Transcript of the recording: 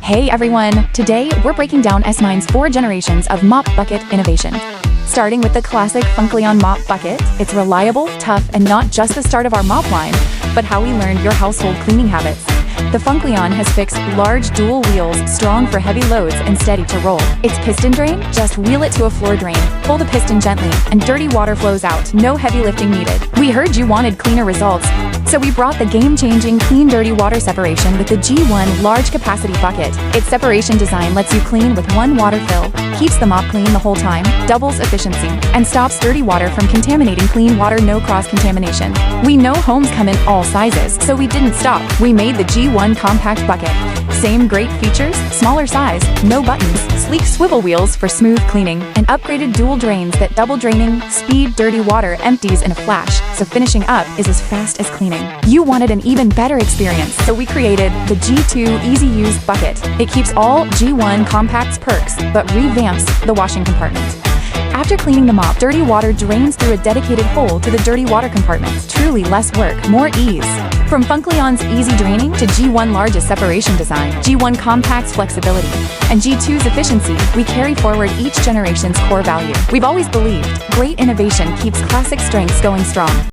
Hey everyone! Today, we're breaking down S-Mine's 4 generations of mop bucket innovation. Starting with the classic Funkleon mop bucket, it's reliable, tough, and not just the start of our mop line, but how we learned your household cleaning habits. The Funkleon has fixed large dual wheels, strong for heavy loads and steady to roll. Its piston drain? Just wheel it to a floor drain, pull the piston gently, and dirty water flows out, no heavy lifting needed. We heard you wanted cleaner results, so we brought the game-changing clean dirty water separation with the G1 large capacity bucket. Its separation design lets you clean with one water fill, keeps the mop clean the whole time, doubles efficiency, and stops dirty water from contaminating clean water. No cross-contamination. We know homes come in all sizes, so we didn't stop. We made the G1 compact bucket. Same great features, smaller size, no buttons, sleek swivel wheels for smooth cleaning, and upgraded dual drains that double draining, speed dirty water empties in a flash, so finishing up is as fast as cleaning. You wanted an even better experience, so we created the G2 easyuse bucket. It keeps all G1 compact's perks, but revamps the washing compartment. After cleaning the mop, dirty water drains through a dedicated hole to the dirty water compartment. Truly less work, more ease. From Funkleon's easy draining to G1 largest separation design, G1 compact's flexibility, and G2's efficiency, we carry forward each generation's core value. We've always believed great innovation keeps classic strengths going strong.